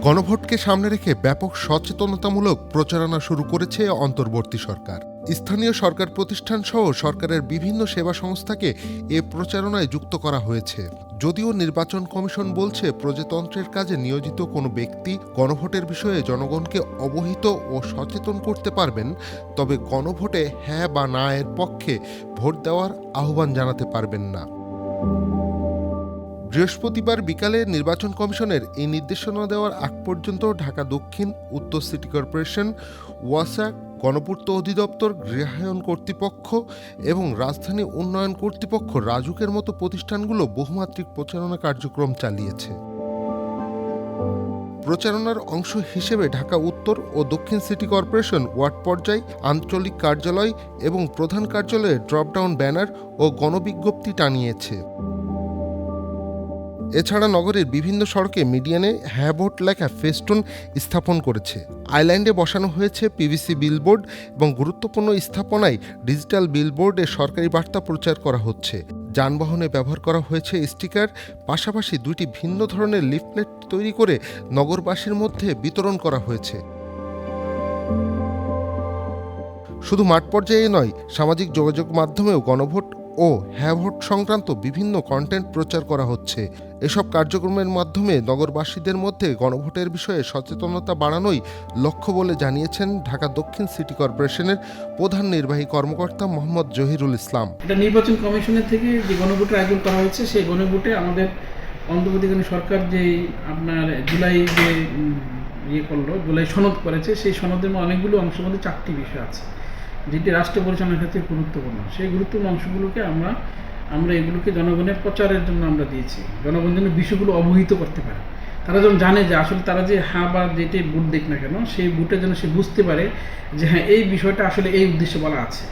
গণভোটকে সামনে রেখে ব্যাপক সচেতনতামূলক প্রচারণা শুরু করেছে অন্তর্বর্তী সরকার। স্থানীয় সরকার প্রতিষ্ঠান সহ সরকারের বিভিন্ন সেবা সংস্থাকে এ প্রচারণায় যুক্ত করা হয়েছে। যদিও নির্বাচন কমিশন বলছে প্রজাতন্ত্রের কাজে নিয়োজিত কোনো ব্যক্তি গণভোটের বিষয়ে জনগণকে অবহিত ও সচেতন করতে পারবেন, তবে গণভোটে হ্যাঁ বা না এর পক্ষে ভোট দেওয়ার আহ্বান জানাতে পারবেন না। বৃহস্পতিবার বিকালে নির্বাচন কমিশনের এই নির্দেশনা দেওয়ার আগ পর্যন্ত ঢাকা দক্ষিণ, উত্তর সিটি কর্পোরেশন, ওয়াসা, গণপূর্ত অধিদপ্তর, গৃহায়ন কর্তৃপক্ষ এবং রাজধানী উন্নয়ন কর্তৃপক্ষ রাজুকের মতো প্রতিষ্ঠানগুলো বহুমাত্রিক প্রচারণা কার্যক্রম চালিয়েছে। প্রচারণার অংশ হিসেবে ঢাকা উত্তর ও দক্ষিণ সিটি কর্পোরেশন ওয়ার্ড পর্যায়, আঞ্চলিক কার্যালয় এবং প্রধান কার্যালয়ে ড্রপডাউন ব্যানার ও গণবিজ্ঞপ্তি টানিয়েছে। এছাড়া নগরের বিভিন্ন সড়কে মিডিয়ানে হ্যাঁ ভোট লেখা ফেস্টুন স্থাপন করেছে। আইল্যান্ডে বসানো হয়েছে পিভিসি বিলবোর্ড এবং গুরুত্বপূর্ণ স্থাপনায় ডিজিটাল বিলবোর্ডে সরকারি বার্তা প্রচার করা হচ্ছে। যানবাহনে ব্যবহার করা হয়েছে স্টিকার, পাশাপাশি দুইটি ভিন্ন ধরনের লিফলেট তৈরি করে নগরবাসীর মধ্যে বিতরণ করা হয়েছে। শুধু মাঠ পর্যায়ে নয়, সামাজিক যোগাযোগ মাধ্যমেও গণভোট ও হ্যাঁ ভোট সংক্রান্ত বিভিন্ন কন্টেন্ট প্রচার করা হচ্ছে। এসব কার্যক্রমের মাধ্যমে নগরবাসীদের মধ্যে গণভোটের বিষয়ে সচেতনতা বাড়ানোই লক্ষ্য বলে জানিয়েছেন ঢাকা দক্ষিণ সিটি কর্পোরেশনের প্রধান নির্বাহী কর্মকর্তা মোহাম্মদ জহিরুল ইসলাম। এটা নির্বাচন কমিশনের থেকে যে গণভোটের আয়োজন করা হয়েছে, সেই গণভোটে আমাদের অন্তর্বর্তীকালীন সরকার যে আপনার জুলাই জুলাই সনদ করেছে, সেই সনদের অনেকগুলো অংশের মধ্যে 4টি বিষয় আছে যেটি রাষ্ট্র পরিচালনার ক্ষেত্রে গুরুত্বপূর্ণ। সেই গুরুত্বপূর্ণ অংশগুলোকে আমরা এগুলোকে জনগণের প্রচারের জন্য আমরা দিয়েছি, জনগণ যেন বিষয়গুলো অবহিত করতে পারে। তারা যেন জানে যে আসলে তারা যে হ্যাঁ বা যেটাই ভোট দেখ না কেন, সেই ভোটে যেন সে বুঝতে পারে যে হ্যাঁ এই বিষয়টা আসলে এই উদ্দেশ্যে বলা আছে।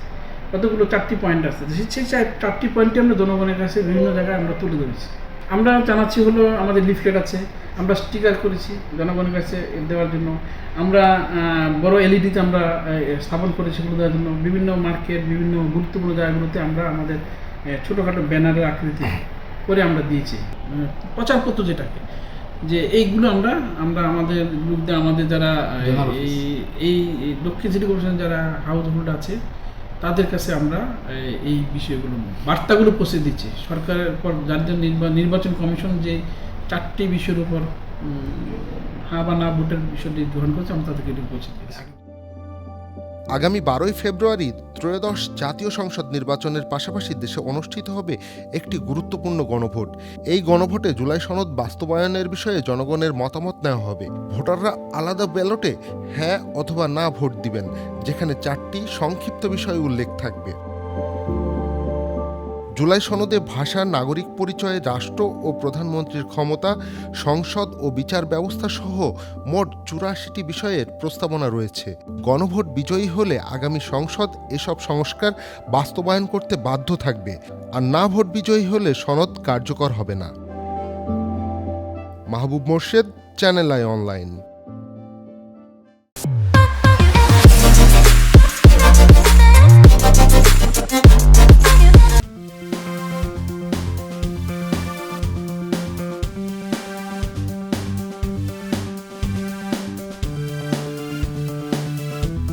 কতগুলো 4টি পয়েন্ট আছে, সেই 4টি পয়েন্টে আমরা জনগণের কাছে বিভিন্ন জায়গায় আমরা তুলে ধরেছি। আমরা জানাচ্ছি হলো আমাদের লিফলেট আছে, আমরা স্টিকার করেছি জনগণের কাছে দেওয়ার জন্য, আমরা বড় এলইডিতে আমরা স্থাপন করেছি এগুলো দেওয়ার জন্য। বিভিন্ন মার্কেট, বিভিন্ন গুরুত্বপূর্ণ জায়গাগুলোতে আমরা আমাদের ছোটোখাটো ব্যানারের আকৃতি করে আমরা দিয়েছি, প্রচারপত্র যেটাকে, যে এইগুলো আমরা আমাদের লোকদের, আমাদের যারা এই দক্ষিণ সিটি কর্পোরেশন যারা হাউস হোল্ড আছে তাদের কাছে আমরা এই বিষয়গুলো, বার্তাগুলো পৌঁছে দিচ্ছি। সরকারের পর যার জন্য নির্বাচন কমিশন যে 4টি বিষয়ের উপর হ্যাঁ বা না ভোটের বিষয়টি গ্রহণ করেছে, আমরা তাদেরকে এটি পৌঁছে দিয়েছি। আগামী 12ই ফেব্রুয়ারি ত্রয়োদশ জাতীয় সংসদ নির্বাচনের পাশাপাশি দেশে অনুষ্ঠিত হবে একটি গুরুত্বপূর্ণ গণভোট। এই গণভোটে জুলাই সনদ বাস্তবায়নের বিষয়ে জনগণের মতামত নেওয়া হবে। ভোটাররা আলাদা ব্যালটে হ্যাঁ অথবা না ভোট দিবেন, যেখানে 4টি সংক্ষিপ্ত বিষয় উল্লেখ থাকবে। জুলাই সনদে ভাষা, নাগরিক পরিচয়, রাষ্ট্র ও প্রধানমন্ত্রীর ক্ষমতা, সংসদ ও বিচার ব্যবস্থা সহ মোট 84টি বিষয়ের প্রস্তাবনা রয়েছে। গণভোট বিজয়ী হলে আগামী সংসদ এসব সংস্কার বাস্তবায়ন করতে বাধ্য থাকবে, আর না ভোট বিজয়ী হলে সনদ কার্যকর হবে না। মাহবুব মোর্শেদ, চ্যানেল আই অনলাইন।